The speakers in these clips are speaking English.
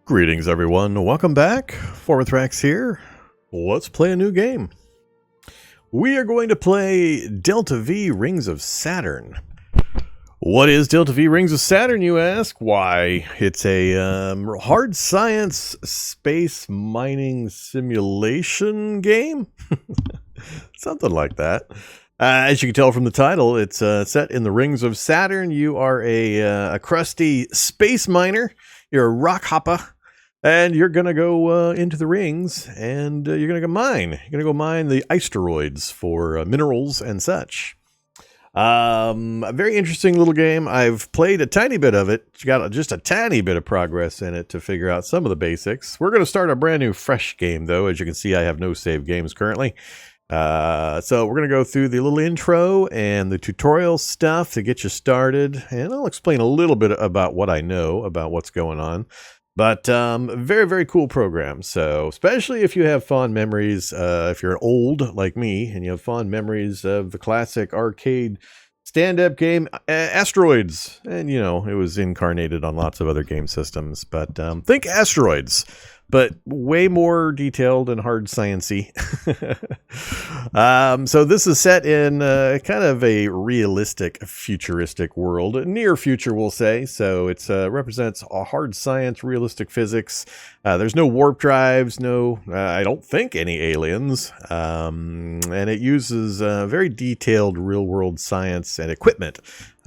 Greetings, everyone. Welcome back. Vorm here. Let's play a new game. We are going to play Delta V Rings of Saturn. What is Delta V Rings of Saturn, you ask? Why, it's a hard science space mining simulation game? Something like that. As you can tell from the title, it's set in the Rings of Saturn. You are a crusty space miner. You're a rock hopper. And you're going to go into the rings, and you're going to go mine. You're going to go mine the asteroids for minerals and such. A very interesting little game. I've played a tiny bit of it. It's got just a tiny bit of progress in it to figure out some of the basics. We're going to start a brand new fresh game, though. As you can see, I have no save games currently. So we're going to go through the little intro and the tutorial stuff to get you started. And I'll explain a little bit about what I know about what's going on. But very, very cool program. So especially if you have fond memories, if you're old like me and you have fond memories of the classic arcade stand-up game Asteroids. And, you know, it was incarnated on lots of other game systems. But think Asteroids, but way more detailed and hard science-y. So this is set in kind of a realistic, futuristic world. Near future, we'll say. So it represents a hard science, realistic physics. There's no warp drives, no, I don't think any aliens. And it uses very detailed real-world science and equipment.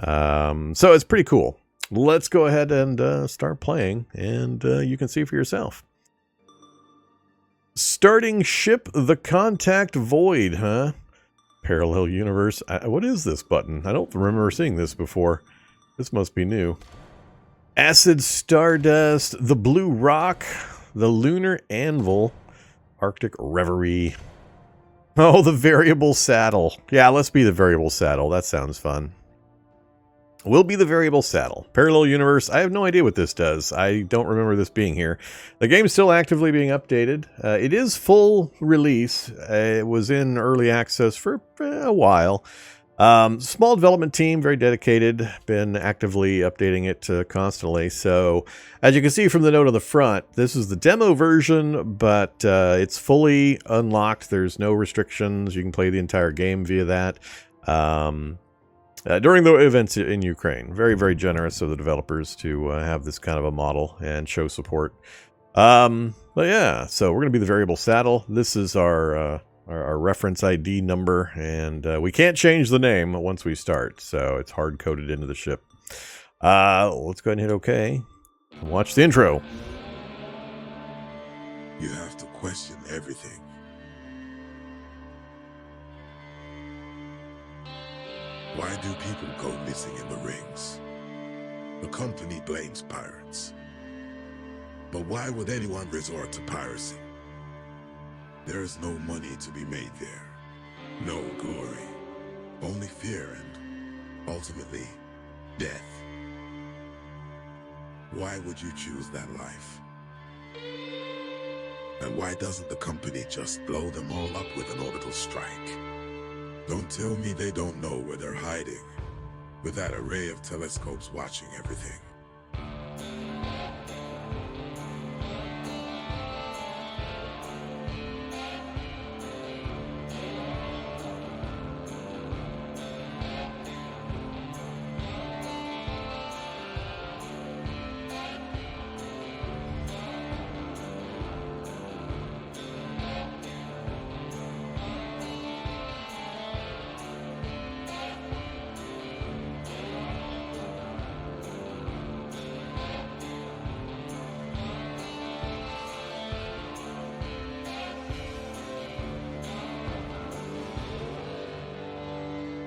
So it's pretty cool. Let's go ahead and start playing, and you can see for yourself. Starting ship the contact void, huh? Parallel universe. What is this button? I don't remember seeing this before. This must be new. Acid stardust, the blue rock, the lunar anvil, Arctic reverie. Oh, the variable saddle. Yeah, let's be the variable saddle. That sounds fun. Will be the variable saddle. Parallel universe. I have no idea what this does. I don't remember this being here. The game's still actively being updated. It is full release. It was in early access for a while. Small development team, very dedicated. Been actively updating it constantly. So, as you can see from the note on the front, this is the demo version, but it's fully unlocked. There's no restrictions. You can play the entire game via that. During the events in Ukraine. Very, very generous of the developers to have this kind of a model and show support. But yeah, so we're going to be the variable saddle. This is our reference ID number, and we can't change the name once we start, so it's hard-coded into the ship. Let's go ahead and hit OK. Watch the intro. You have to question everything. Why do people go missing in the rings? The company blames pirates. But why would anyone resort to piracy? There is no money to be made there. No glory. Only fear and, ultimately, death. Why would you choose that life? And why doesn't the company just blow them all up with an orbital strike? Don't tell me they don't know where they're hiding, with that array of telescopes watching everything.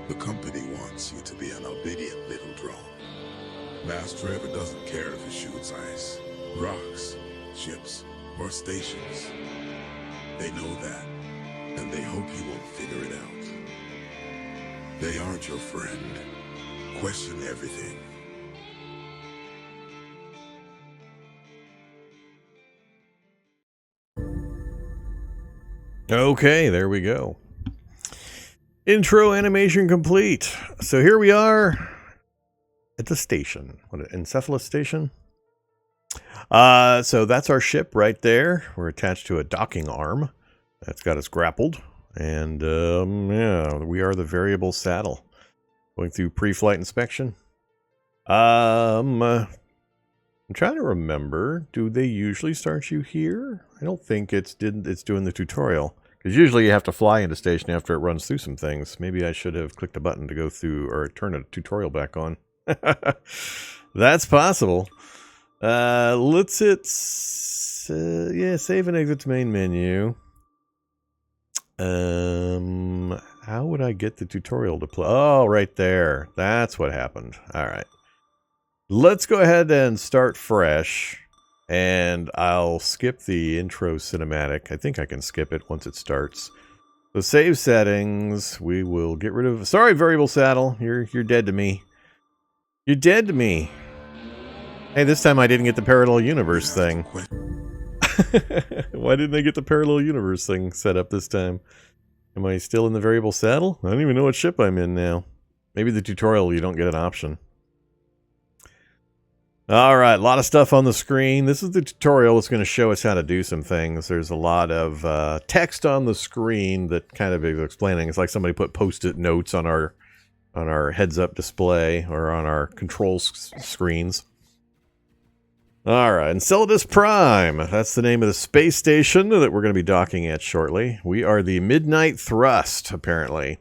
The company wants you to be an obedient little drone. Master ever doesn't care if it shoots ice, rocks, ships, or stations. They know that, and they hope you won't figure it out. They aren't your friend. Question everything. Okay, there we go. Intro animation complete. So here we are at the station. What, Encephalus Station? So that's our ship right there. We're attached to a docking arm. That's got us grappled. And, yeah, we are the variable saddle. Going through pre-flight inspection. I'm trying to remember. Do they usually start you here? I don't think it's doing the tutorial. Because usually you have to fly into station after it runs through some things. Maybe I should have clicked a button to go through or turn a tutorial back on. That's possible. Let's hit... yeah, save and exit to main menu. How would I get the tutorial to play? Oh, right there. That's what happened. All right. Let's go ahead and start fresh. And I'll skip the intro cinematic. I think I can skip it once it starts. So save settings. We will get rid of... Sorry, variable saddle. You're dead to me. You're dead to me. Hey, this time I didn't get the parallel universe thing. Why didn't I get the parallel universe thing set up this time? Am I still in the variable saddle? I don't even know what ship I'm in now. Maybe the tutorial you don't get an option. Alright, a lot of stuff on the screen. This is the tutorial that's going to show us how to do some things. There's a lot of text on the screen that kind of is explaining. It's like somebody put post-it notes on our heads-up display or on our control screens. Alright, Enceladus Prime. That's the name of the space station that we're going to be docking at shortly. We are the Midnight Thrust, apparently.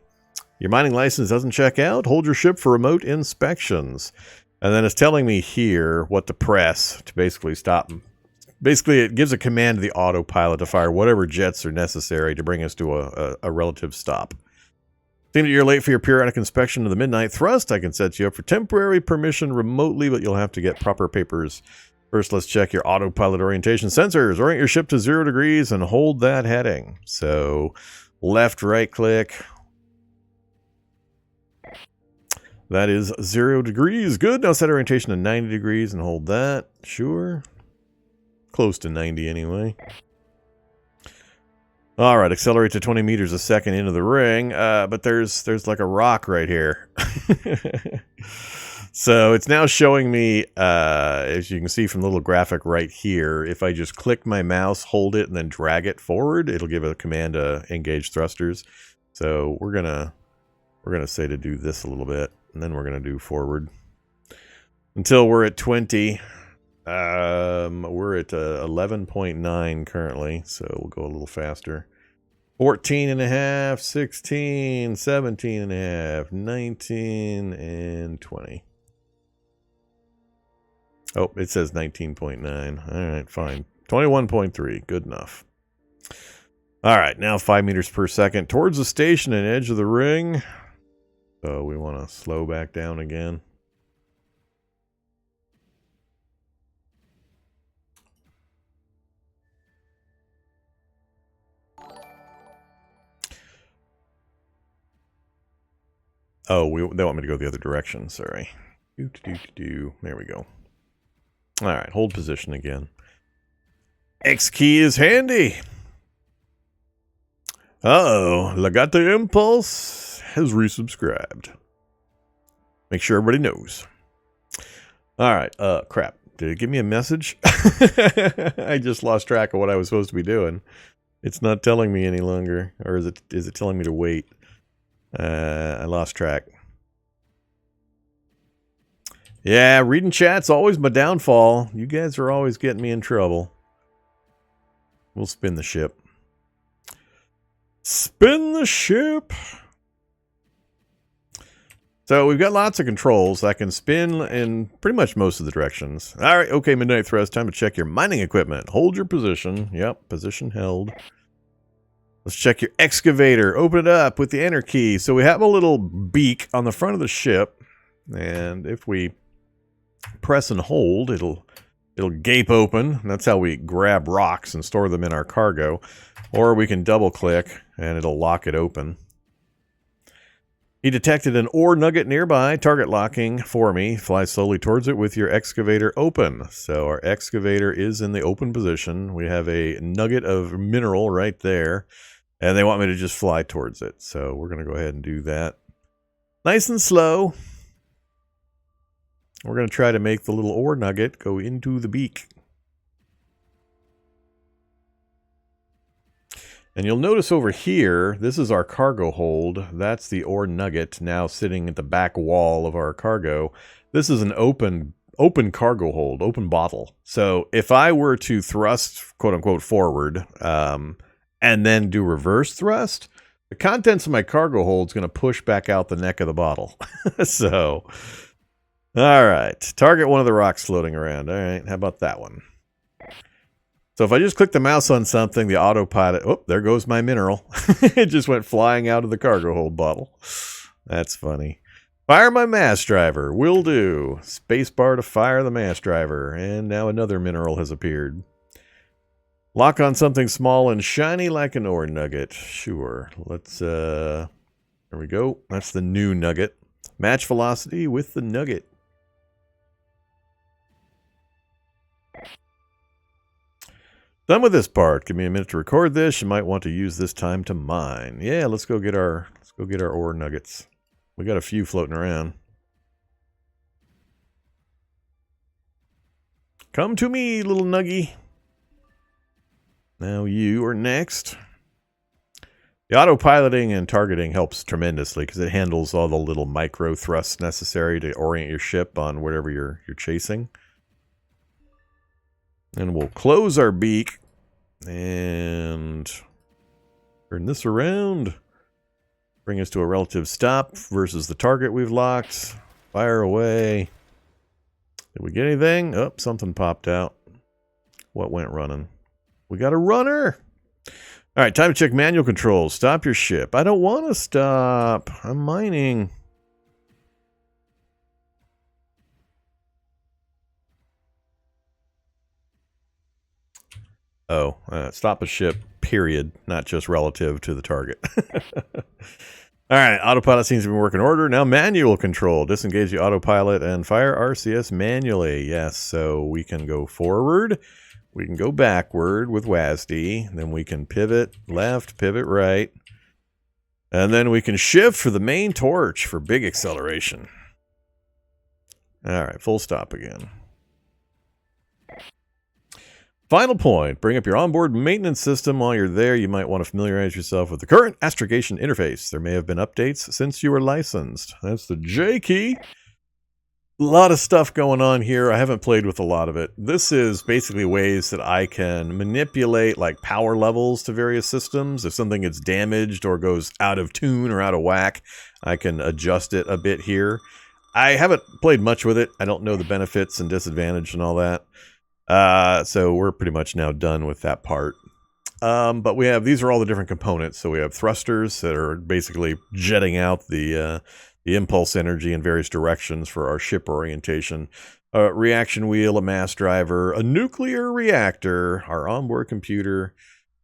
Your mining license doesn't check out? Hold your ship for remote inspections. And then it's telling me here what to press to basically stop. Basically, it gives a command to the autopilot to fire whatever jets are necessary to bring us to a relative stop. Seems that you're late for your periodic inspection of the Midnight Thrust. I can set you up for temporary permission remotely, but you'll have to get proper papers. First, let's check your autopilot orientation sensors. Orient your ship to 0 degrees and hold that heading. So, left, right click. That is 0 degrees. Good. Now set orientation to 90 degrees and hold that. Sure. Close to 90 anyway. All right, accelerate to 20 meters a second into the ring. But there's like a rock right here. So it's now showing me, as you can see from the little graphic right here, if I just click my mouse, hold it, and then drag it forward, it'll give a command to engage thrusters. So we're gonna say to do this a little bit, and then we're gonna do forward until we're at 20. We're at 11.9 currently, so we'll go a little faster. 14 and a half, 16, 17 and a half, 19, and 20. Oh, it says 19.9. All right, fine. 21.3, good enough. All right, now 5 meters per second towards the station and edge of the ring. So we want to slow back down again. Oh, they want me to go the other direction, sorry. There we go. All right, hold position again. X key is handy. Uh-oh, Legata Impulse has resubscribed. Make sure everybody knows. All right, crap. Did it give me a message? I just lost track of what I was supposed to be doing. It's not telling me any longer. Or is it telling me to wait? I lost track. Yeah, reading chat's always my downfall. You guys are always getting me in trouble. We'll spin the ship. Spin the ship! So we've got lots of controls. I can spin in pretty much most of the directions. All right, okay, Midnight Thrust. Time to check your mining equipment. Hold your position. Yep, position held. Let's check your excavator. Open it up with the enter key. So we have a little beak on the front of the ship. And if we press and hold, it'll gape open. That's how we grab rocks and store them in our cargo. Or we can double click and it'll lock it open. He detected an ore nugget nearby, target locking for me. Fly slowly towards it with your excavator open. So our excavator is in the open position. We have a nugget of mineral right there. And they want me to just fly towards it. So we're going to go ahead and do that. Nice and slow. We're going to try to make the little ore nugget go into the beak. And you'll notice over here, this is our cargo hold. That's the ore nugget now sitting at the back wall of our cargo. This is an open cargo hold, open bottle. So if I were to thrust, quote unquote, forward, and then do reverse thrust, the contents of my cargo hold is going to push back out the neck of the bottle. So, all right. Target one of the rocks floating around. All right. How about that one? So if I just click the mouse on something, the autopilot, oh, there goes my mineral. It just went flying out of the cargo hold bottle. That's funny. Fire my mass driver. Will do. Spacebar to fire the mass driver. And now another mineral has appeared. Lock on something small and shiny like an ore nugget. Sure. Let's, there we go. That's the new nugget. Match velocity with the nugget. Done with this part. Give me a minute to record this. You might want to use this time to mine. Yeah, let's go get our ore nuggets. We got a few floating around. Come to me, little nuggy. Now you are next. The autopiloting and targeting helps tremendously because it handles all the little micro thrusts necessary to orient your ship on whatever you're chasing. And we'll close our beak and turn this around. Bring us to a relative stop versus the target we've locked. Fire away. Did we get anything? Oh, something popped out. What went running? We got a runner. All right, time to check manual controls. Stop your ship. I don't want to stop. I'm mining. Oh, stop a ship, period, not just relative to the target. All right, autopilot seems to be working order. Now manual control. Disengage the autopilot and fire RCS manually. Yes, so we can go forward. We can go backward with WASD. Then we can pivot left, pivot right. And then we can shift for the main torch for big acceleration. All right, full stop again. Final point, bring up your onboard maintenance system. While you're there, you might want to familiarize yourself with the current astrogation interface. There may have been updates since you were licensed. That's the J key. A lot of stuff going on here. I haven't played with a lot of it. This is basically ways that I can manipulate like power levels to various systems. If something gets damaged or goes out of tune or out of whack, I can adjust it a bit here. I haven't played much with it. I don't know the benefits and disadvantage and all that. So we're pretty much now done with that part. But we have, these are all the different components. So we have thrusters that are basically jetting out the impulse energy in various directions for our ship orientation. A reaction wheel, a mass driver, a nuclear reactor, our onboard computer,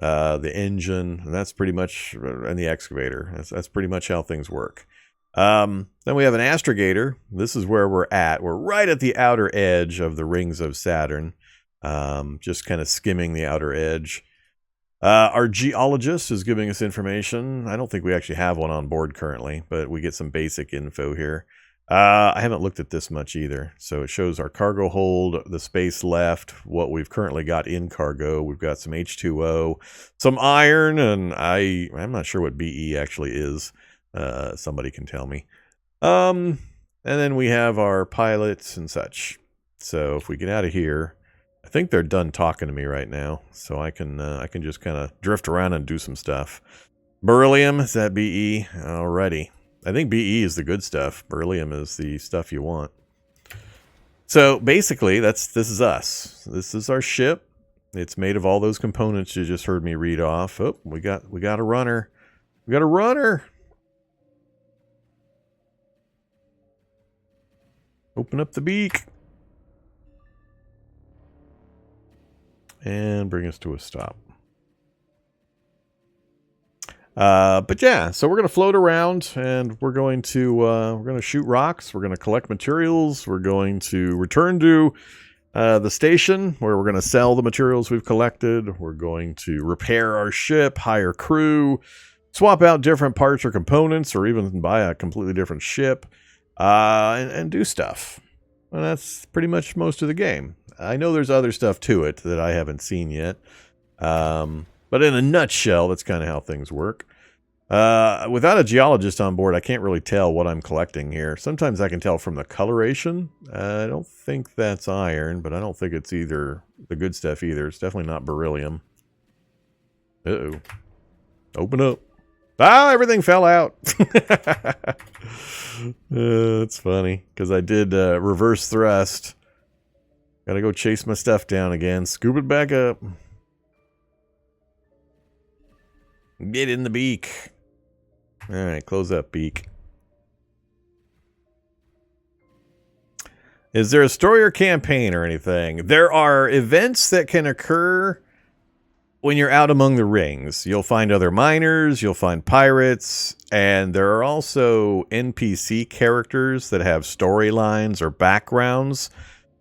the engine, and that's pretty much, and the excavator. That's pretty much how things work. Then we have an astrogator. This is where we're at. We're right at the outer edge of the rings of Saturn. Just kind of skimming the outer edge. Our geologist is giving us information. I don't think we actually have one on board currently, but we get some basic info here. I haven't looked at this much either. So it shows our cargo hold, the space left, what we've currently got in cargo. We've got some H2O, some iron, and I'm not sure what BE actually is. Somebody can tell me. And then we have our pilots and such. So if we get out of here, I think they're done talking to me right now, so I can just kind of drift around and do some stuff. Beryllium, is that BE? Alrighty. I think BE is the good stuff. Beryllium is the stuff you want. So basically, this is us. This is our ship. It's made of all those components you just heard me read off. Oh, we got a runner. We got a runner. Open up the beak. And bring us to a stop. But yeah, so we're going to float around and we're going to shoot rocks. We're going to collect materials. We're going to return to the station where we're going to sell the materials we've collected. We're going to repair our ship, hire crew, swap out different parts or components, or even buy a completely different ship, and do stuff. And that's pretty much most of the game. I know there's other stuff to it that I haven't seen yet. But in a nutshell, that's kind of how things work. Without a geologist on board, I can't really tell what I'm collecting here. Sometimes I can tell from the coloration. I don't think that's iron, but I don't think it's either the good stuff either. It's definitely not beryllium. Uh-oh. Open up. Ah, everything fell out. That's funny, because I did reverse thrust. Gotta go chase my stuff down again. Scoop it back up. Get in the beak. Alright, close up beak. Is there a story or campaign or anything? There are events that can occur when you're out among the rings. You'll find other miners, you'll find pirates, and there are also NPC characters that have storylines or backgrounds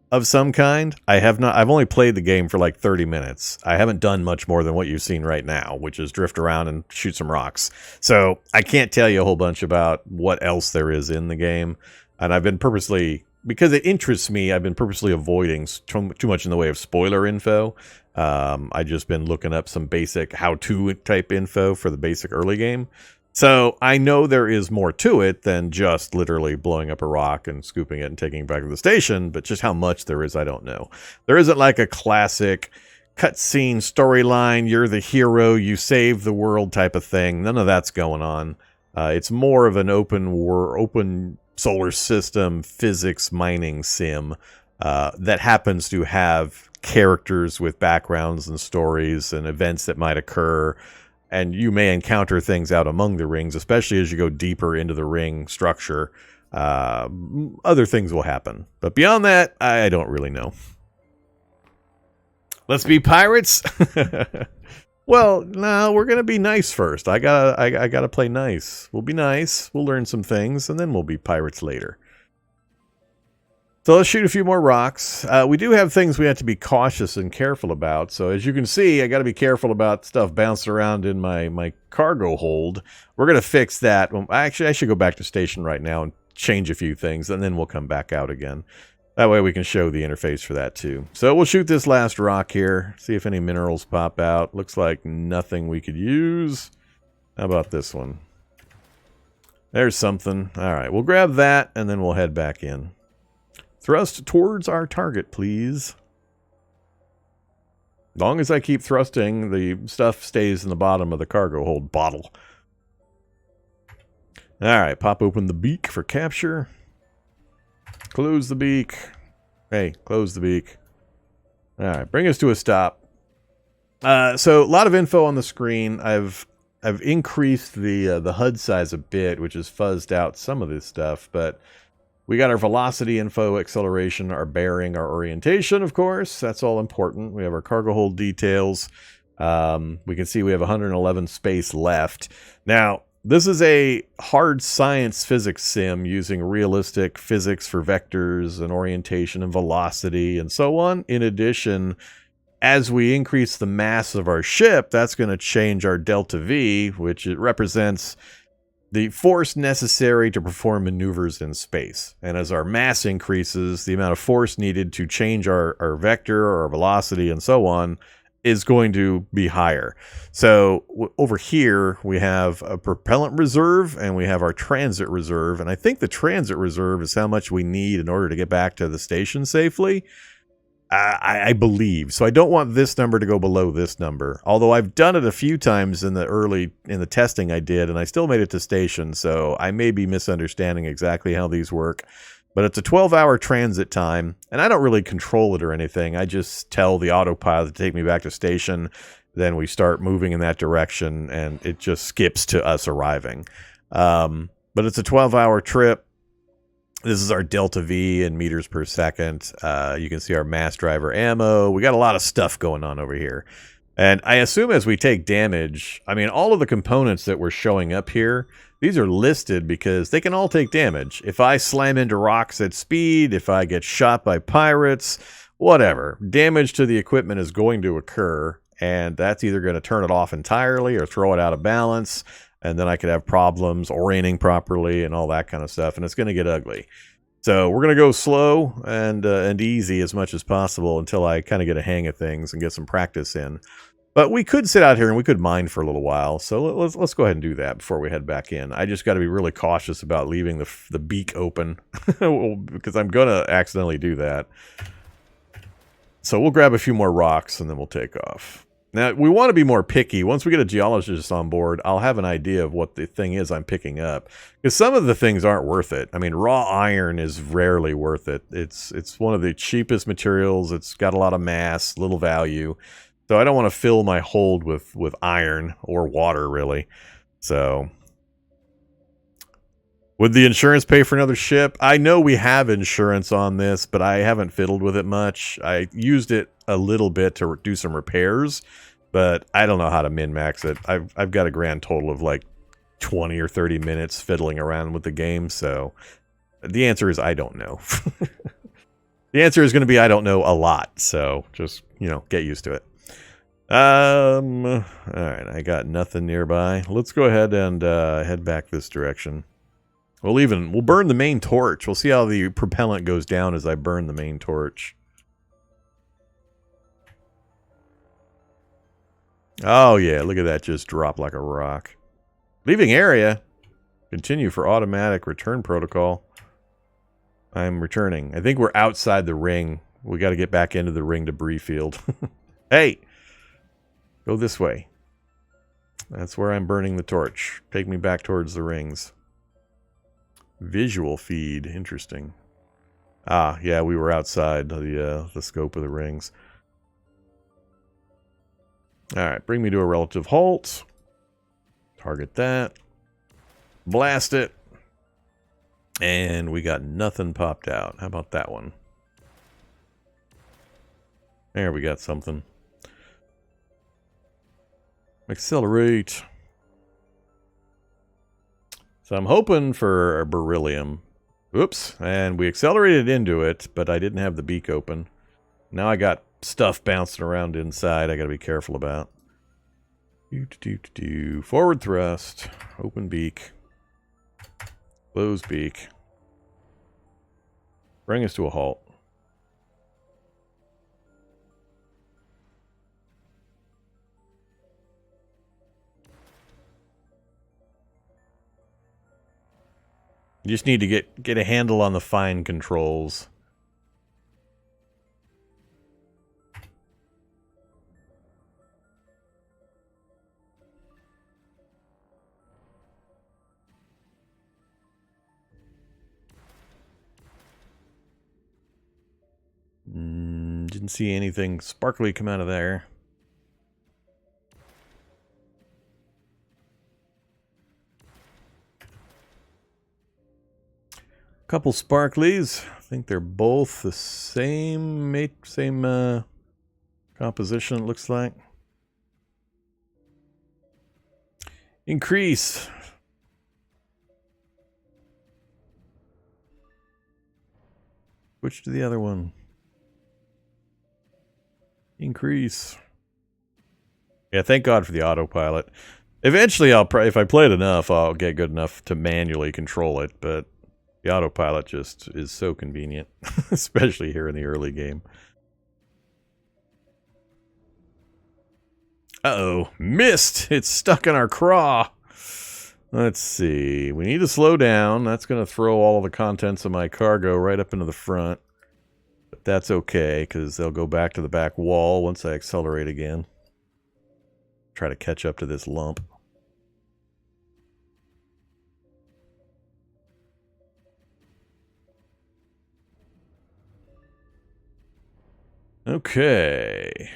of some kind. I've only played the game for like 30 minutes. I haven't done much more than what you've seen right now, which is drift around and shoot some rocks. So I can't tell you a whole bunch about what else there is in the game. And I've been purposely, because it interests me, I've been purposely avoiding too much in the way of spoiler info. I've just been looking up some basic how-to type info for the basic early game. So I know there is more to it than just literally blowing up a rock and scooping it and taking it back to the station, but just how much there is, I don't know. There isn't like a classic cutscene storyline, you're the hero, you save the world type of thing. None of that's going on. It's more of an open solar system physics mining sim that happens to have characters with backgrounds and stories and events that might occur. And you may encounter things out among the rings, especially as you go deeper into the ring structure. Other things will happen. But beyond that, I don't really know. Let's be pirates? Well, no, we're going to be nice first. I gotta play nice. We'll be nice. We'll learn some things, and then we'll be pirates later. So let's shoot a few more rocks. We do have things we have to be cautious and careful about. So as you can see, I got to be careful about stuff bouncing around in my cargo hold. We're going to fix that. Actually, I should go back to station right now and change a few things, and then we'll come back out again. That way we can show the interface for that too. So we'll shoot this last rock here, see if any minerals pop out. Looks like nothing we could use. How about this one? There's something. All right, we'll grab that, and then we'll head back in. Thrust towards our target, please. As long as I keep thrusting, the stuff stays in the bottom of the cargo hold bottle. Alright, pop open the beak for capture. Close the beak. Hey, close the beak. Alright, bring us to a stop. So, a lot of info on the screen. I've increased the HUD size a bit, which has fuzzed out some of this stuff, but we got our velocity info, acceleration, our bearing, our orientation, of course. That's all important. We have our cargo hold details. We can see we have 111 space left. Now, this is a hard science physics sim using realistic physics for vectors and orientation and velocity and so on. In addition, as we increase the mass of our ship, that's going to change our delta V, which it represents the force necessary to perform maneuvers in space. And as our mass increases, the amount of force needed to change our vector or our velocity and so on is going to be higher. So over here, we have a propellant reserve and we have our transit reserve. And I think the transit reserve is how much we need in order to get back to the station safely. I believe. So I don't want this number to go below this number. Although I've done it a few times in the testing I did, and I still made it to station, so I may be misunderstanding exactly how these work. But it's a 12-hour transit time, and I don't really control it or anything. I just tell the autopilot to take me back to station, then we start moving in that direction, and it just skips to us arriving. But it's a 12-hour trip. This is our delta V in meters per second. You can see our mass driver ammo. We got a lot of stuff going on over here. And I assume as we take damage, I mean, all of the components that were showing up here, these are listed because they can all take damage. If I slam into rocks at speed, if I get shot by pirates, whatever, damage to the equipment is going to occur. And that's either going to turn it off entirely or throw it out of balance. And then I could have problems orienting properly and all that kind of stuff. And it's going to get ugly. So we're going to go slow and easy as much as possible until I kind of get a hang of things and get some practice in. But we could sit out here and we could mine for a little while. So let's go ahead and do that before we head back in. I just got to be really cautious about leaving the beak open because I'm going to accidentally do that. So we'll grab a few more rocks and then we'll take off. Now, we want to be more picky. Once we get a geologist on board, I'll have an idea of what the thing is I'm picking up. Because some of the things aren't worth it. I mean, raw iron is rarely worth it. It's one of the cheapest materials. It's got a lot of mass, little value. So I don't want to fill my hold with iron or water, really. So would the insurance pay for another ship? I know we have insurance on this, but I haven't fiddled with it much. I used it a little bit to do some repairs, but I don't know how to min-max it. I've got a grand total of like 20 or 30 minutes fiddling around with the game, so the answer is I don't know. The answer is going to be I don't know a lot, so just, you know, get used to it. Alright, I got nothing nearby. Let's go ahead and head back this direction. We'll burn the main torch. We'll see how the propellant goes down as I burn the main torch. Oh yeah, look at that just drop like a rock. Leaving area. Continue for automatic return protocol. I'm returning. I think we're outside the ring. We got to get back into the ring debris field. Hey! Go this way. That's where I'm burning the torch. Take me back towards the rings. Visual feed. Interesting. Ah, yeah, we were outside the scope of the rings. Alright, bring me to a relative halt. Target that. Blast it. And we got nothing popped out. How about that one? There, we got something. Accelerate. So I'm hoping for a beryllium. Oops. And we accelerated into it, but I didn't have the beak open. Now I got stuff bouncing around inside I got to be careful about. Forward thrust. Open beak. Close beak. Bring us to a halt. You just need to get a handle on the fine controls. Didn't see anything sparkly come out of there. Couple sparklies. I think they're both the same composition, it looks like. Increase. Switch to the other one. Increase. Yeah, thank God for the autopilot. Eventually, if I play it enough, I'll get good enough to manually control it, but the autopilot just is so convenient, especially here in the early game. Uh-oh, missed! It's stuck in our craw! Let's see, we need to slow down. That's going to throw all of the contents of my cargo right up into the front. But that's okay, because they'll go back to the back wall once I accelerate again. Try to catch up to this lump. Okay.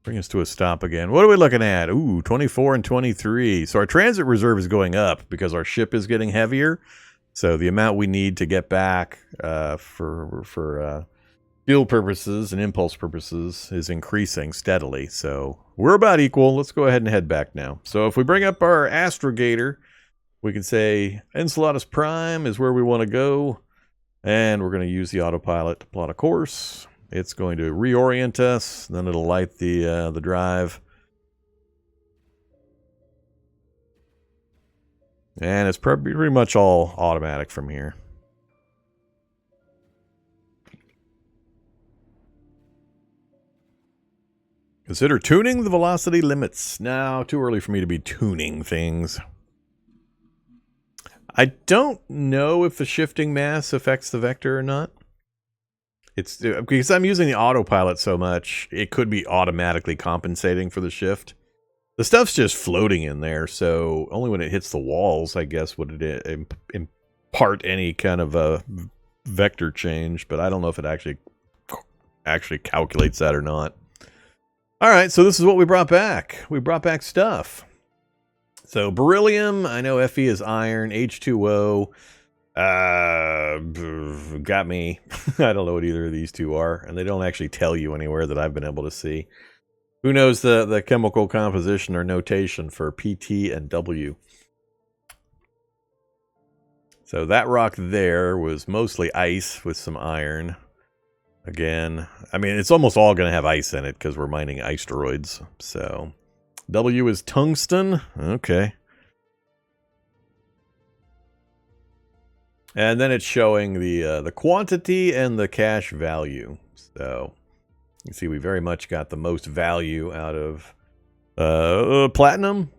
Bring us to a stop again. What are we looking at? Ooh, 24 and 23. So our transit reserve is going up because our ship is getting heavier. So the amount we need to get back for fuel purposes and impulse purposes is increasing steadily. So we're about equal. Let's go ahead and head back now. So if we bring up our astrogator, we can say Enceladus Prime is where we want to go. And we're going to use the autopilot to plot a course. It's going to reorient us. Then it'll light the drive. And it's pretty much all automatic from here. Consider tuning the velocity limits. Now, too early for me to be tuning things. I don't know if the shifting mass affects the vector or not. It's because I'm using the autopilot so much, it could be automatically compensating for the shift. The stuff's just floating in there, so only when it hits the walls, I guess, would it impart any kind of a vector change. But I don't know if it actually calculates that or not. All right, so this is what we brought back. We brought back stuff. So beryllium, I know Fe is iron, H2O, got me. I don't know what either of these two are, and they don't actually tell you anywhere that I've been able to see. Who knows the chemical composition or notation for PT and W? So that rock there was mostly ice with some iron. Again, I mean, it's almost all going to have ice in it because we're mining asteroids. So W is tungsten. Okay. And then it's showing the quantity and the cash value. So you see we very much got the most value out of platinum.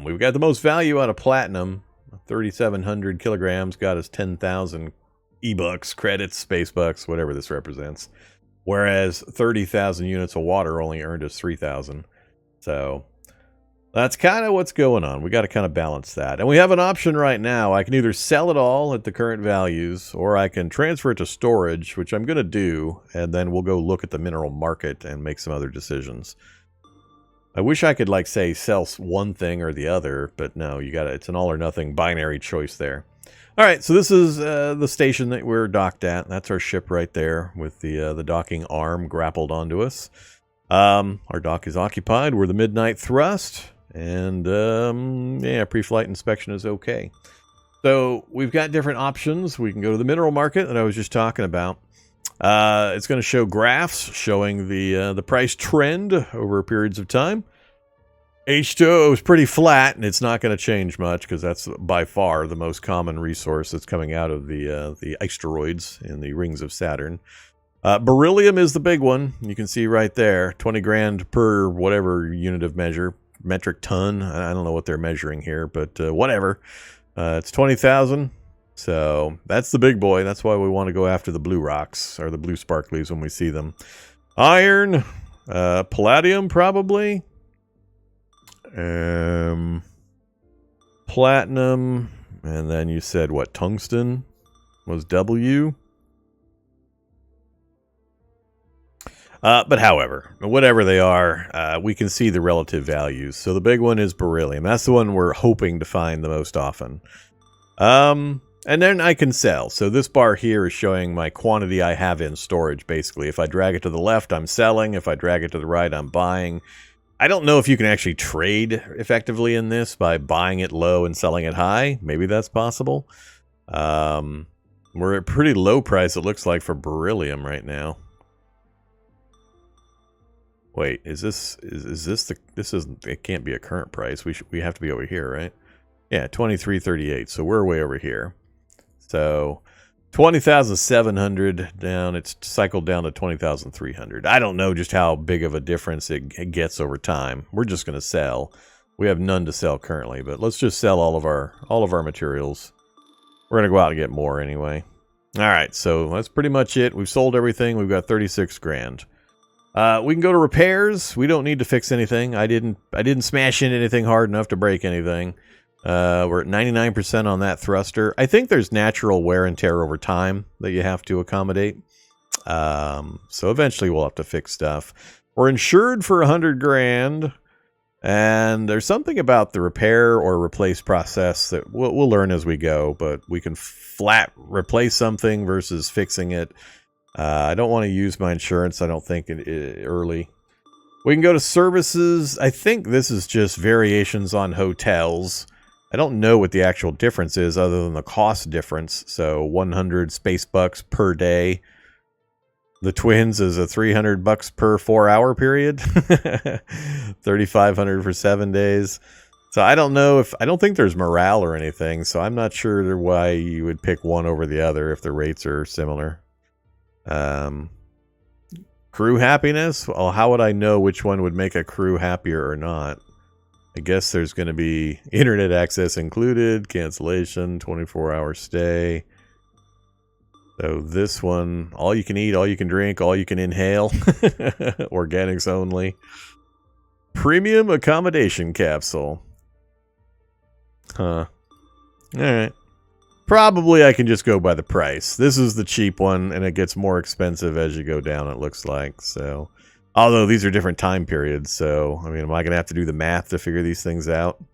We've got the most value out of platinum. 3,700 kilograms got us 10,000 E-bucks, credits, space bucks, whatever this represents. Whereas 30,000 units of water only earned us 3,000. So that's kind of what's going on. We got to kind of balance that. And we have an option right now. I can either sell it all at the current values, or I can transfer it to storage, which I'm going to do, and then we'll go look at the mineral market and make some other decisions. I wish I could, like, say, sell one thing or the other, but no, it's an all or nothing binary choice there. All right, so this is the station that we're docked at. That's our ship right there with the docking arm grappled onto us. Our dock is occupied. We're the Midnight Thrust, and yeah, pre-flight inspection is okay. So we've got different options. We can go to the mineral market that I was just talking about. It's going to show graphs showing the price trend over periods of time. H2O is pretty flat, and it's not going to change much because that's by far the most common resource that's coming out of the asteroids in the rings of Saturn. Beryllium is the big one. You can see right there, 20 grand per whatever unit of measure, metric ton. I don't know what they're measuring here, but whatever. It's 20,000. So that's the big boy. That's why we want to go after the blue rocks or the blue sparklies when we see them. Iron, palladium probably. Platinum, and then you said what, tungsten was W? But however, whatever they are, we can see the relative values. So the big one is beryllium. That's the one we're hoping to find the most often. And then I can sell. So this bar here is showing my quantity I have in storage, basically. If I drag it to the left, I'm selling. If I drag it to the right, I'm buying. I don't know if you can actually trade effectively in this by buying it low and selling it high. Maybe that's possible. We're at a pretty low price, it looks like, for beryllium right now. Wait, is this isn't, it can't be a current price. We have to be over here, right? Yeah, 23.38. So we're way over here. So 20,700 down. It's cycled down to 20,300. I don't know just how big of a difference it gets over time. We're just going to sell. We have none to sell currently, but let's just sell all of our materials. We're going to go out and get more anyway. All right, so that's pretty much it. We've sold everything. We've got 36 grand. We can go to repairs. We don't need to fix anything. I didn't smash into anything hard enough to break anything. We're at 99% on that thruster. I think there's natural wear and tear over time that you have to accommodate. So eventually we'll have to fix stuff. We're insured for 100 grand. And there's something about the repair or replace process that we'll learn as we go. But we can flat replace something versus fixing it. I don't want to use my insurance, I don't think, early. We can go to services. I think this is just variations on hotels. I don't know what the actual difference is other than the cost difference. So 100 space bucks per day. The twins is a 300 bucks per 4-hour period. 3,500 for 7 days. So I don't know I don't think there's morale or anything. So I'm not sure why you would pick one over the other if the rates are similar. Crew happiness? Well, how would I know which one would make a crew happier or not? I guess there's going to be internet access included, cancellation, 24-hour stay. So this one, all you can eat, all you can drink, all you can inhale. Organics only. Premium accommodation capsule. Huh. Alright. Probably I can just go by the price. This is the cheap one, and it gets more expensive as you go down, it looks like. So, although these are different time periods, so, I mean, am I going to have to do the math to figure these things out?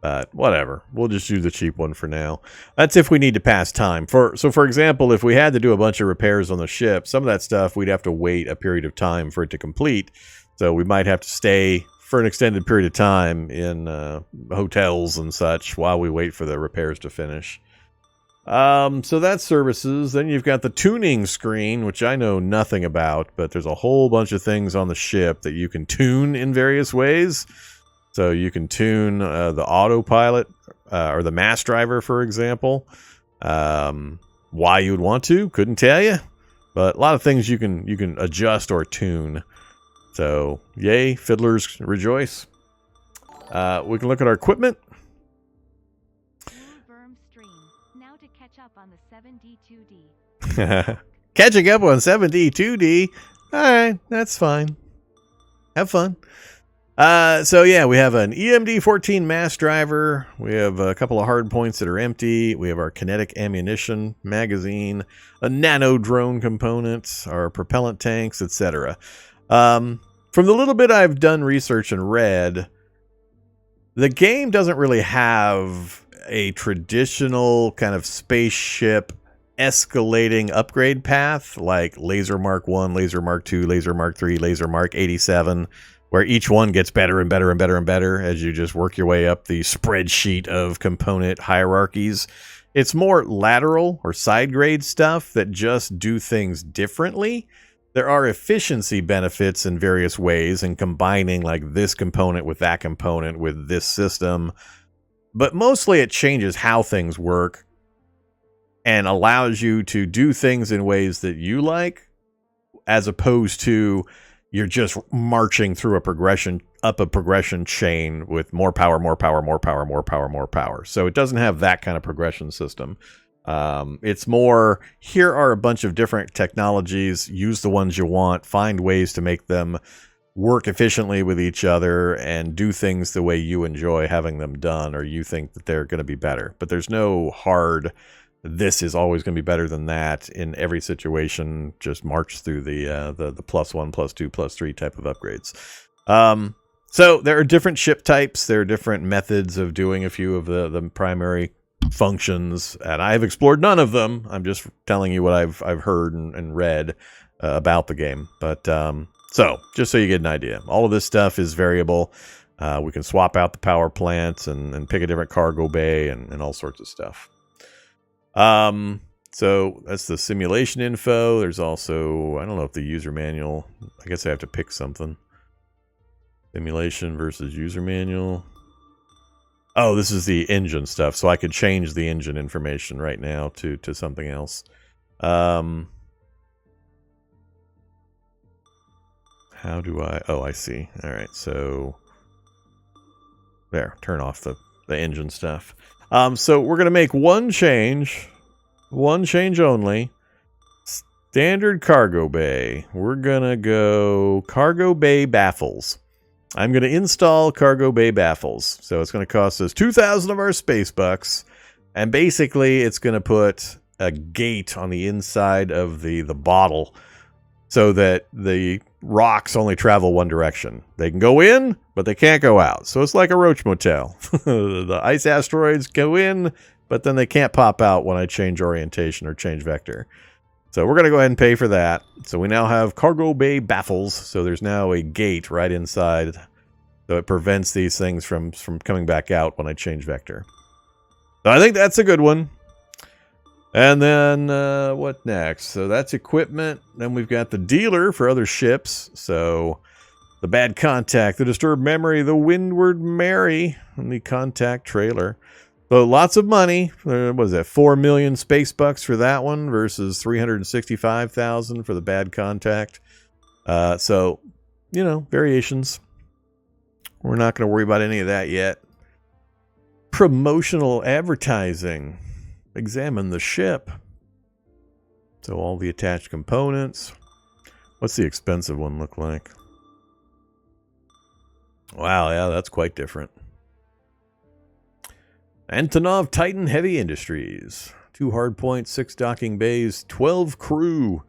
But whatever. We'll just use the cheap one for now. That's if we need to pass time. So, for example, if we had to do a bunch of repairs on the ship, some of that stuff we'd have to wait a period of time for it to complete. So we might have to stay for an extended period of time in hotels and such while we wait for the repairs to finish. So that's services. Then you've got the tuning screen, which I know nothing about, but there's a whole bunch of things on the ship that you can tune in various ways. So you can tune the autopilot or the mass driver, for example. Why you would want to, couldn't tell you. But a lot of things you can adjust or tune. So, yay, fiddlers rejoice. We can look at our equipment. Vorm stream. Now to catch up on the 7D2D. Catching up on 7D2D. Alright, that's fine. Have fun. So yeah, we have an EMD-14 mass driver. We have a couple of hard points that are empty. We have our kinetic ammunition magazine, a nano drone component, our propellant tanks, etc. From the little bit I've done research and read, the game doesn't really have a traditional kind of spaceship escalating upgrade path like Laser Mark 1, Laser Mark 2, Laser Mark 3, Laser Mark 87, where each one gets better and better and better and better as you just work your way up the spreadsheet of component hierarchies. It's more lateral or side grade stuff that just do things differently. There are efficiency benefits in various ways in combining like this component with that component with this system. But mostly it changes how things work and allows you to do things in ways that you like, as opposed to you're just marching through a progression chain with more power, more power, more power, more power, more power. So it doesn't have that kind of progression system. It's more, here are a bunch of different technologies, use the ones you want, find ways to make them work efficiently with each other and do things the way you enjoy having them done, or you think that they're going to be better. But there's no hard, this is always going to be better than that in every situation. Just march through the +1, +2, +3 type of upgrades. So there are different ship types. There are different methods of doing a few of the primary functions, and I've explored none of them. I'm just telling you what I've heard and read about the game. But so just so you get an idea, all of this stuff is variable. We can swap out the power plants and pick a different cargo bay and all sorts of stuff. So that's the simulation info. There's also, I don't know if the user manual, I guess I have to pick something. Simulation versus user manual. Oh, this is the engine stuff, so I could change the engine information right now to something else. How do I... Oh, I see. All right, so... There, turn off the engine stuff. So we're going to make one change only. Standard cargo bay. We're going to go cargo bay baffles. I'm going to install cargo bay baffles. So it's going to cost us 2,000 of our space bucks. And basically it's going to put a gate on the inside of the bottle so that the rocks only travel one direction. They can go in, but they can't go out. So it's like a roach motel. The ice asteroids go in, but then they can't pop out when I change orientation or change vector. So we're going to go ahead and pay for that. So we now have cargo bay baffles. So there's now a gate right inside. So it prevents these things from coming back out when I change vector. So I think that's a good one. And then what next? So that's equipment. Then we've got the dealer for other ships. So the bad contact, the disturbed memory, the windward Mary, and the contact trailer. So lots of money. What is that? 4 million space bucks for that one versus 365,000 for the bad contact. So, you know, variations. We're not going to worry about any of that yet. Promotional advertising. Examine the ship. So all the attached components. What's the expensive one look like? Wow, yeah, that's quite different. Antonov Titan Heavy Industries. 2 hardpoints, 6 docking bays, 12 crew.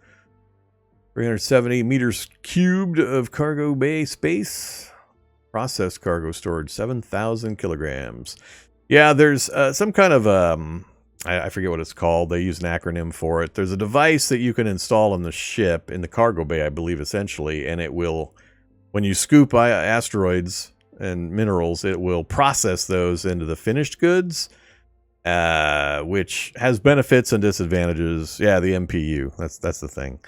370 meters cubed of cargo bay space. Processed cargo storage, 7,000 kilograms. Yeah, there's some kind of, I forget what it's called. They use an acronym for it. There's a device that you can install in the ship, in the cargo bay, I believe, essentially, and it will, when you scoop asteroids and minerals, it will process those into the finished goods, which has benefits and disadvantages. Yeah, the MPU, that's the thing.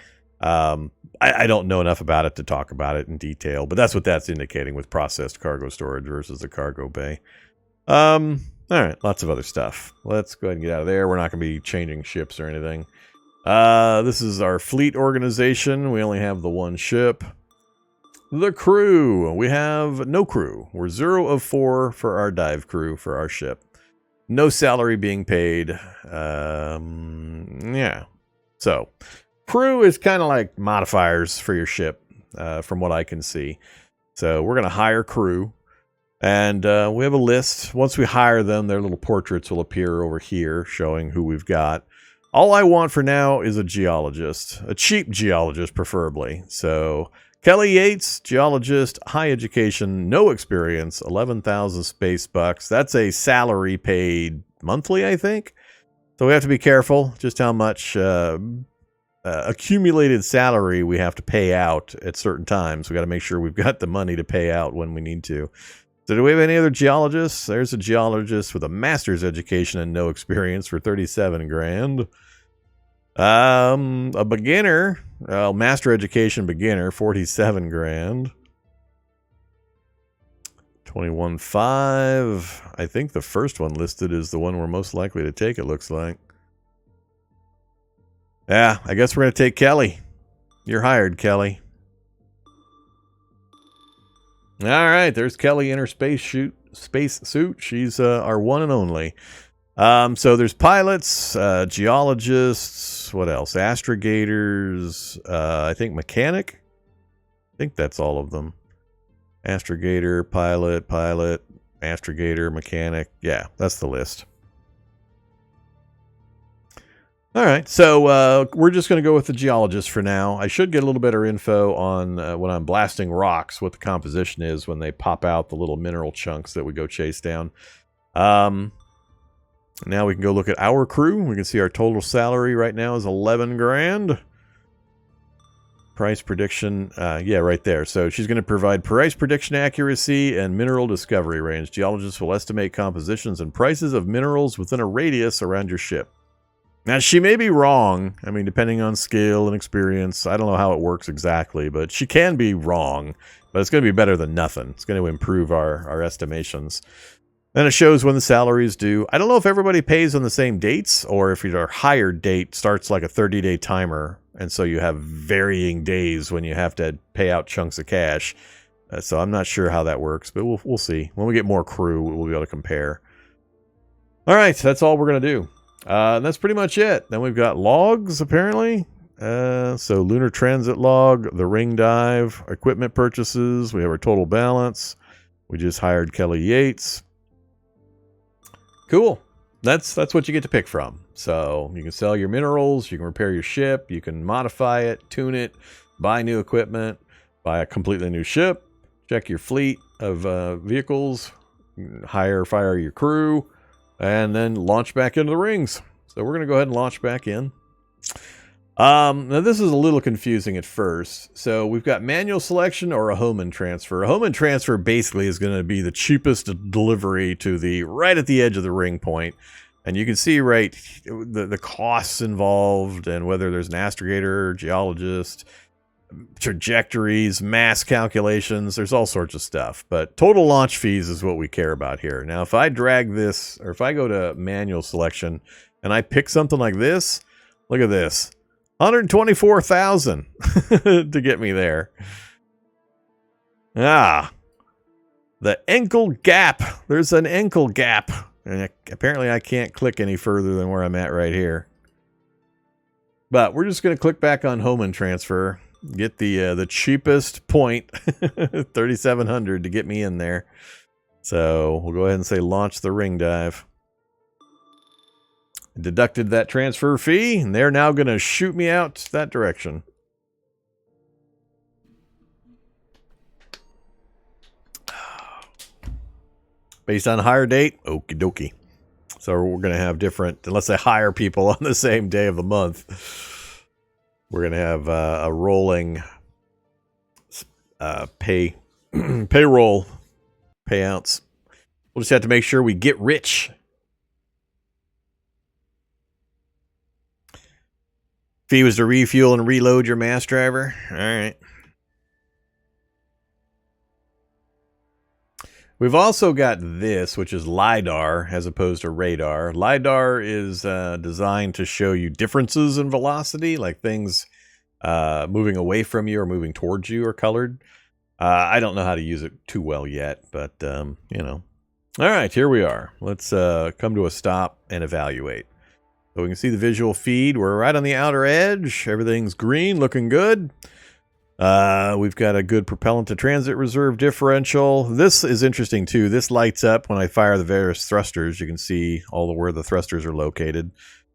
I don't know enough about it to talk about it in detail, but that's what that's indicating with processed cargo storage versus the cargo bay. All right, lots of other stuff. Let's go ahead and get out of there. We're not going to be changing ships or anything. This is our fleet organization. We only have the one ship. The crew. We have no crew. We're 0 of 4 for our dive crew for our ship. No salary being paid. Yeah. So, crew is kind of like modifiers for your ship, from what I can see. So, we're going to hire crew. And we have a list. Once we hire them, their little portraits will appear over here showing who we've got. All I want for now is a geologist. A cheap geologist, preferably. So, Kelly Yates, geologist, high education, no experience, 11,000 space bucks. That's a salary paid monthly, I think. So we have to be careful just how much accumulated salary we have to pay out at certain times. We got to make sure we've got the money to pay out when we need to. So do we have any other geologists? There's a geologist with a master's education and no experience for 37 grand. A beginner, master education beginner, 47 grand. 21.5. I think the first one listed is the one we're most likely to take, it looks like. Yeah, I guess we're going to take Kelly. You're hired, Kelly. All right, there's Kelly in her space suit. She's our one and only. So there's pilots, geologists, what else? Astrogators, I think mechanic. I think that's all of them. Astrogator, pilot, astrogator, mechanic. Yeah, that's the list. All right, so we're just going to go with the geologist for now. I should get a little better info on when I'm blasting rocks, what the composition is when they pop out the little mineral chunks that we go chase down. Now we can go look at our crew. We can see our total salary right now is 11 grand. Price prediction, yeah, right there. So she's going to provide price prediction accuracy and mineral discovery range. Geologists will estimate compositions and prices of minerals within a radius around your ship. Now, she may be wrong. I mean, depending on skill and experience. I don't know how it works exactly, but she can be wrong. But it's going to be better than nothing. It's going to improve our estimations. Then it shows when the salary is due. I don't know if everybody pays on the same dates or if your hired date starts like a 30-day timer. And so you have varying days when you have to pay out chunks of cash. So I'm not sure how that works, but we'll see. When we get more crew, we'll be able to compare. All right, that's all we're going to do. And that's pretty much it. Then we've got logs, apparently. So lunar transit log, the ring dive, equipment purchases. We have our total balance. We just hired Kelly Yates. Cool. That's what you get to pick from. So you can sell your minerals, you can repair your ship, you can modify it, tune it, buy new equipment, buy a completely new ship, check your fleet of vehicles, fire your crew, and then launch back into the rings. So we're going to go ahead and launch back in. Now this is a little confusing at first. So we've got manual selection or a Hohmann transfer. A Hohmann transfer basically is going to be the cheapest delivery to right at the edge of the ring point. And you can see right the costs involved and whether there's an astrogator, geologist, trajectories, mass calculations, there's all sorts of stuff. But total launch fees is what we care about here. Now, if I drag this, or if I go to manual selection and I pick something like this, look at this. 124,000 to get me there. Ah, the ankle gap. There's an ankle gap. And apparently I can't click any further than where I'm at right here. But we're just going to click back on home and transfer. Get the cheapest point, 3,700 to get me in there. So we'll go ahead and say launch the ring dive. Deducted that transfer fee, and they're now going to shoot me out that direction. Based on hire date, okie dokie. So we're going to have different, unless they hire people on the same day of the month, we're going to have a rolling payroll payouts. We'll just have to make sure we get rich. Fee was to refuel and reload your mass driver. All right. We've also got this, which is LiDAR as opposed to radar. LiDAR is designed to show you differences in velocity, like things moving away from you or moving towards you are colored. I don't know how to use it too well yet, but, you know. All right, here we are. Let's come to a stop and evaluate. So we can see the visual feed. We're right on the outer edge. Everything's green, looking good. We've got a good propellant to transit reserve differential. This is interesting too. This lights up when I fire the various thrusters. You can see where the thrusters are located.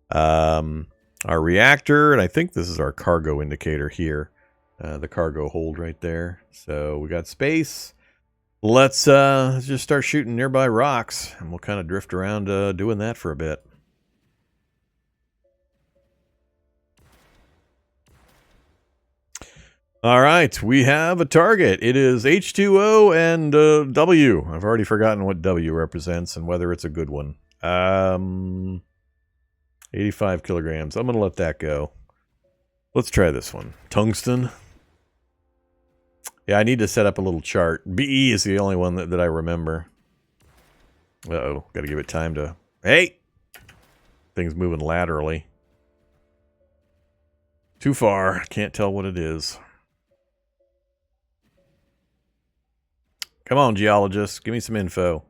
Our reactor, and I think this is our cargo indicator here. The cargo hold right there. So we got space. Let's just start shooting nearby rocks, and we'll kind of drift around doing that for a bit. All right, we have a target. It is H2O and W. I've already forgotten what W represents and whether it's a good one. 85 kilograms. I'm going to let that go. Let's try this one. Tungsten. Yeah, I need to set up a little chart. BE is the only one that I remember. Uh-oh, got to give it time to... Hey! Thing's moving laterally. Too far. Can't tell what it is. Come on, geologist. Give me some info.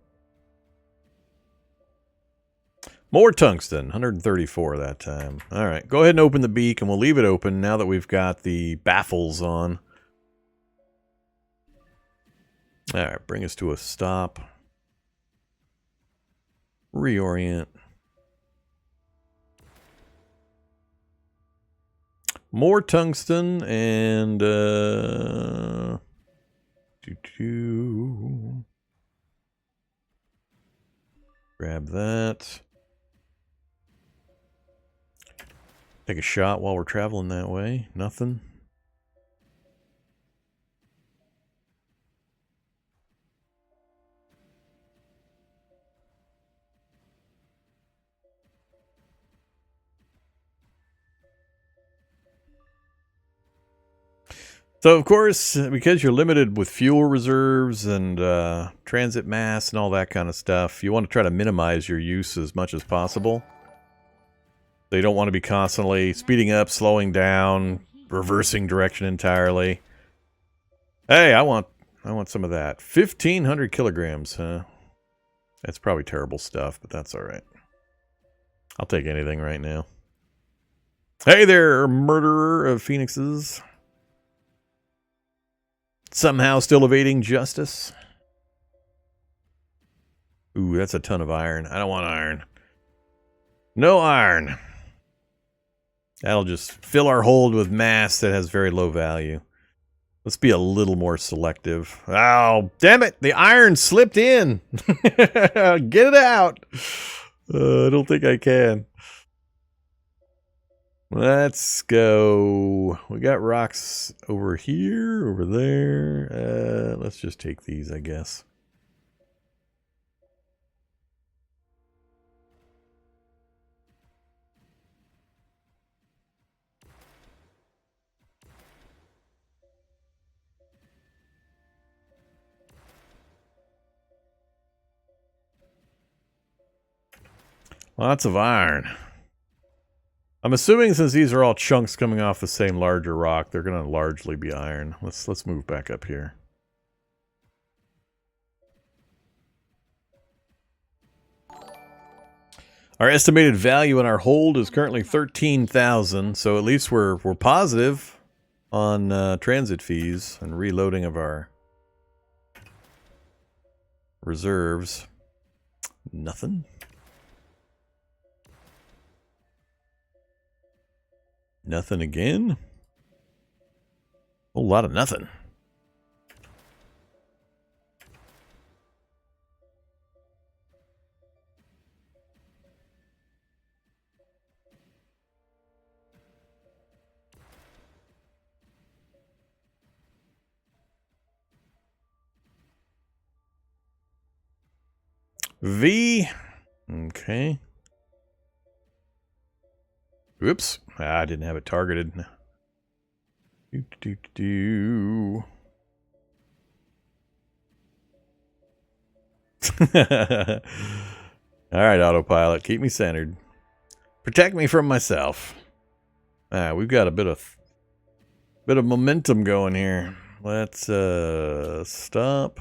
More tungsten. 134 that time. All right. Go ahead and open the beak, and we'll leave it open now that we've got the baffles on. All right. Bring us to a stop. Reorient. More tungsten and... Grab that. Take a shot while we're traveling that way. Nothing. So, of course, because you're limited with fuel reserves and transit mass and all that kind of stuff, you want to try to minimize your use as much as possible. So you don't want to be constantly speeding up, slowing down, reversing direction entirely. Hey, I want some of that. 1,500 kilograms, huh? That's probably terrible stuff, but that's all right. I'll take anything right now. Hey there, murderer of phoenixes. Somehow still evading justice. Ooh, that's a ton of iron. I don't want iron. No iron. That'll just fill our hold with mass that has very low value. Let's be a little more selective. Oh, damn it. The iron slipped in. Get it out. I don't think I can. Let's go. We got rocks over here, over there. Let's just take these, I guess. Lots of iron. I'm assuming since these are all chunks coming off the same larger rock, they're going to largely be iron. Let's move back up here. Our estimated value in our hold is currently 13,000, so at least we're positive on transit fees and reloading of our reserves. Nothing. Nothing again. A whole lot of nothing. V. Okay. Oops. I didn't have it targeted. All right, autopilot. Keep me centered. Protect me from myself. We've got a bit of momentum going here. Let's stop.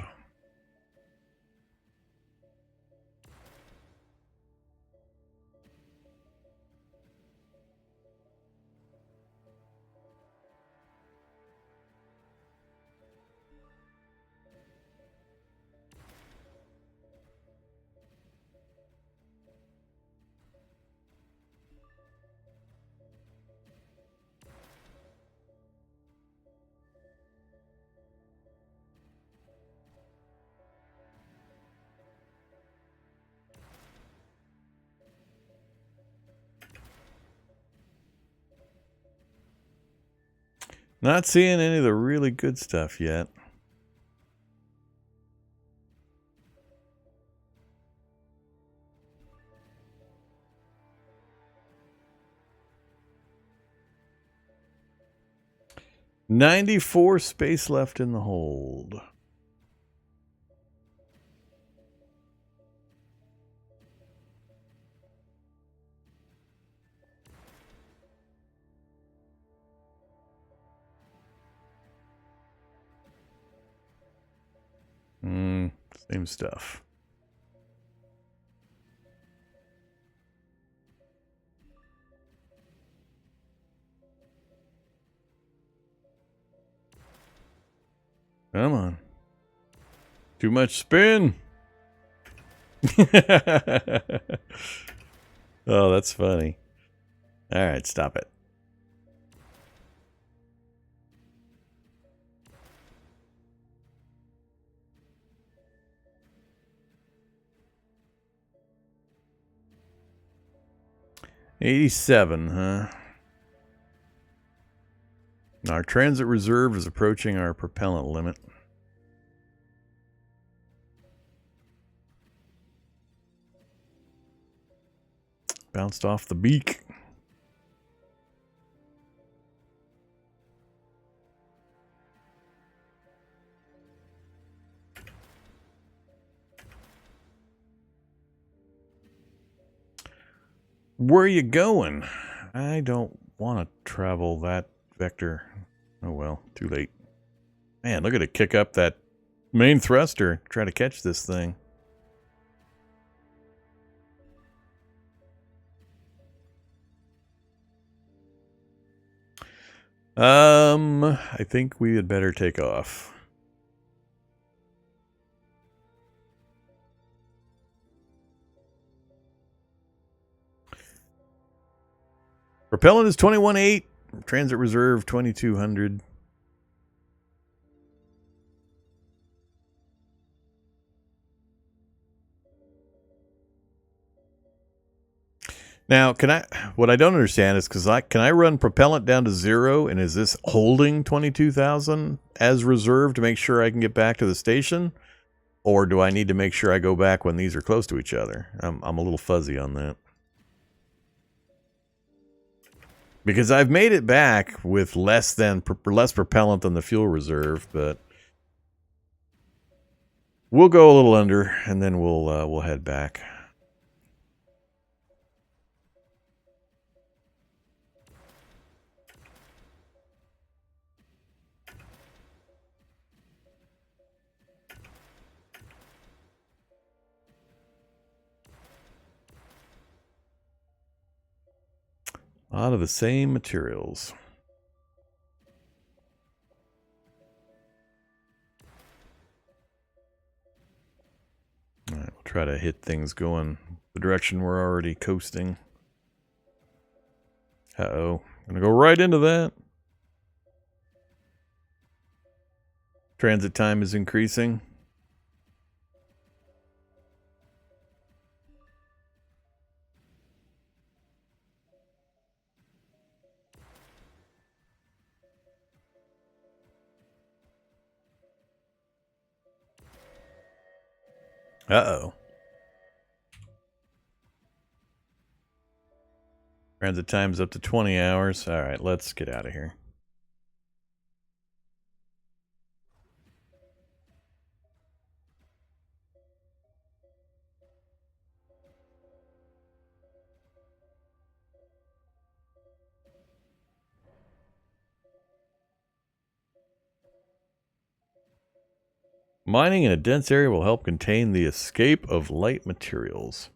Not seeing any of the really good stuff yet. $94 space left in the hold. Same stuff. Come on. Too much spin. Oh, that's funny. All right, stop it. $87, huh? Our transit reserve is approaching our propellant limit. Bounced off the beak. Where are you going? I don't want to travel that vector. Oh well, too late. Man, look at it kick up that main thruster. Try to catch this thing. I think we had better take off. Propellant is 21.8. Transit reserve 2200. Now, what I don't understand is can I run propellant down to 0, and is this holding 22,000 as reserve to make sure I can get back to the station? Or do I need to make sure I go back when these are close to each other? I'm a little fuzzy on that. Because I've made it back with less propellant than the fuel reserve, but we'll go a little under, and then we'll head back. A lot of the same materials. All right, we'll try to hit things going the direction we're already coasting. Uh-oh. Gonna go right into that. Transit time is increasing. Uh-oh. Transit time's up to 20 hours. All right, let's get out of here. Mining in a dense area will help contain the escape of light materials.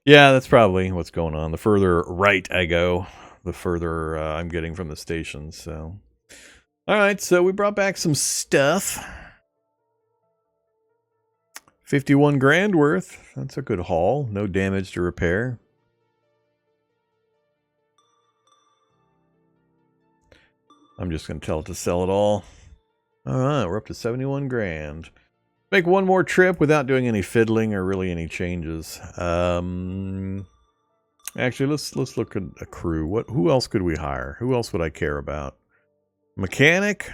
Yeah, that's probably what's going on. The further right I go, the further I'm getting from the station. So, all right, so we brought back some stuff. 51 grand worth. That's a good haul. No damage to repair. I'm just going to tell it to sell it all. All right, we're up to 71 grand. Make one more trip without doing any fiddling or really any changes. Actually, let's look at a crew. Who else could we hire? Who else would I care about? Mechanic?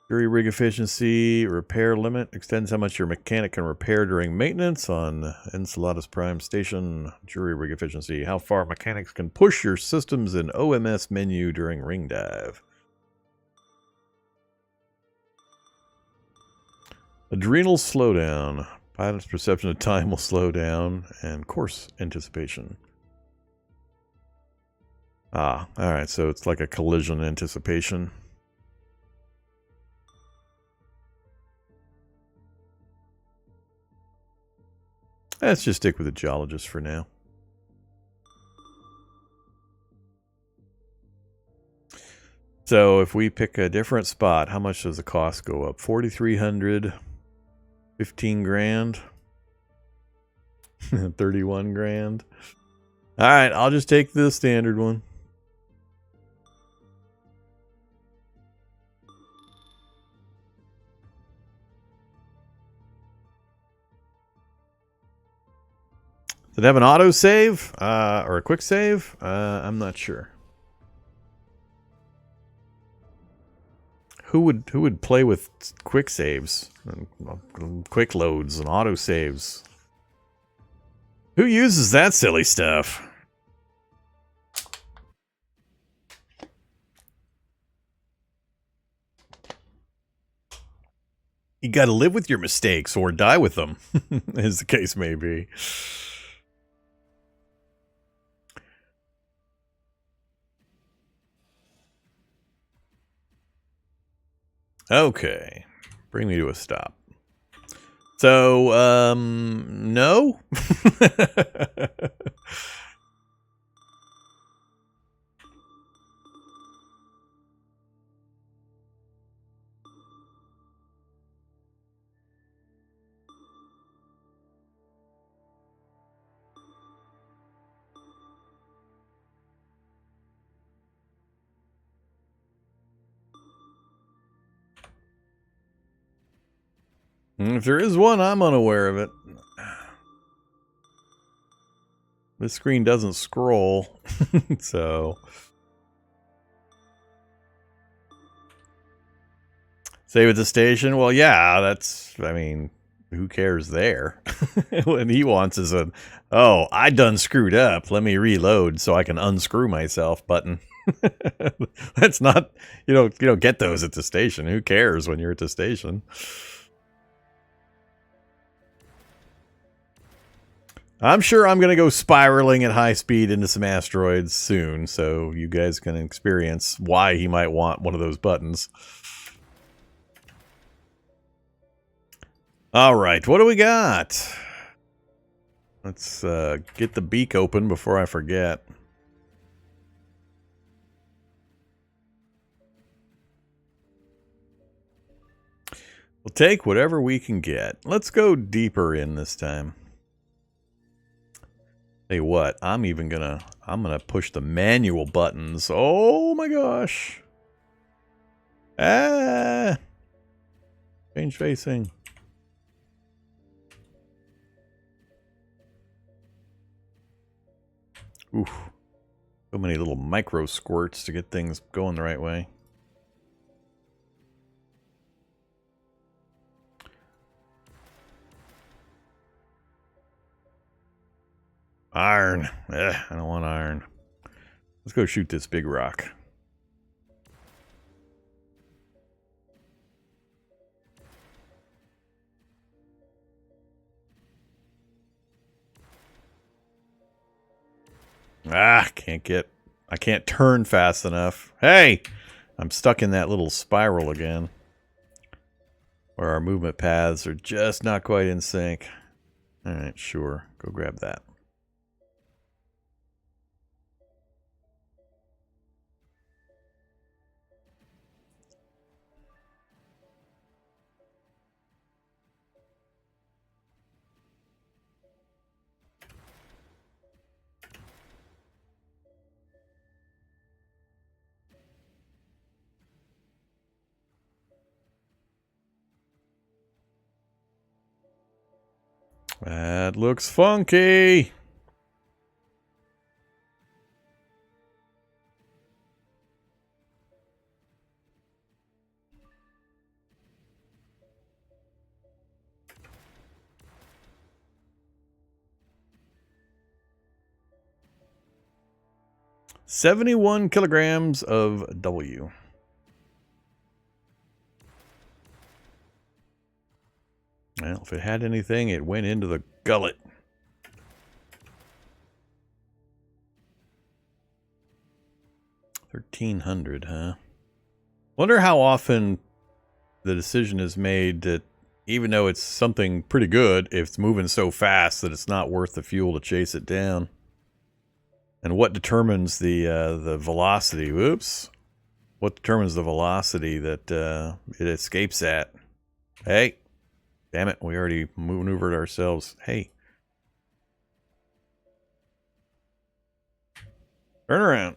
Jury rig efficiency, repair limit, extends how much your mechanic can repair during maintenance on Enceladus Prime Station. Jury rig efficiency, how far mechanics can push your systems in OMS menu during ring dive. Adrenal slowdown, pilot's perception of time will slow down, and course anticipation. Ah, alright, so it's like a collision anticipation. Let's just stick with the geologist for now. So if we pick a different spot, how much does the cost go up? 4,300, 15 grand, 31 grand. All right, I'll just take the standard one. Does it have an auto save or a quick save? I'm not sure. Who would play with quick saves and quick loads and auto saves? Who uses that silly stuff? You got to live with your mistakes or die with them, as the case may be. Okay, bring me to a stop. So, no? If there is one, I'm unaware of it. This screen doesn't scroll, so... Save at the station? Well, yeah, that's... I mean, who cares there? What he wants is a, oh, I done screwed up. Let me reload so I can unscrew myself button. That's not... You don't get those at the station. Who cares when you're at the station? I'm sure I'm going to go spiraling at high speed into some asteroids soon, so you guys can experience why he might want one of those buttons. All right, what do we got? Let's get the beak open before I forget. We'll take whatever we can get. Let's go deeper in this time. Hey, what? I'm gonna push the manual buttons. Oh my gosh. Ah. Change facing. Oof. So many little micro squirts to get things going the right way. Iron. I don't want iron. Let's go shoot this big rock. I can't turn fast enough. Hey! I'm stuck in that little spiral again. Where our movement paths are just not quite in sync. Alright, sure. Go grab that. That looks funky. $71 kilograms of W. Well, if it had anything, it went into the gullet. $1,300, huh? Wonder how often the decision is made that even though it's something pretty good, if it's moving so fast that it's not worth the fuel to chase it down. And what determines the velocity? Whoops. What determines the velocity that it escapes at? Hey. Damn it, we already maneuvered ourselves. Hey. Turn around.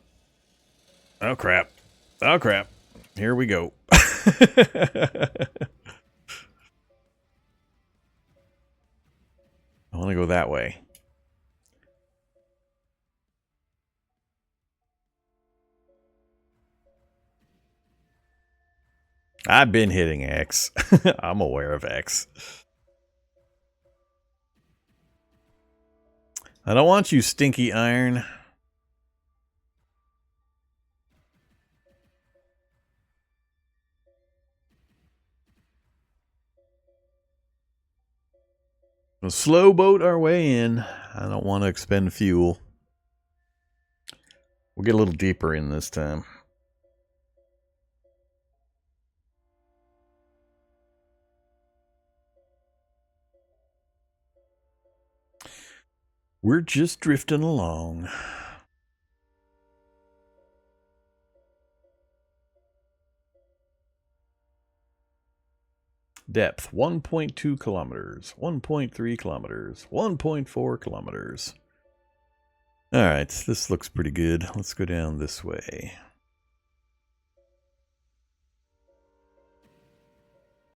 Oh, crap. Oh, crap. Here we go. I want to go that way. I've been hitting X. I'm aware of X. I don't want you, stinky iron. We'll slow boat our way in. I don't want to expend fuel. We'll get a little deeper in this time. We're just drifting along. Depth, 1.2 kilometers, 1.3 kilometers, 1.4 kilometers. All right, this looks pretty good. Let's go down this way.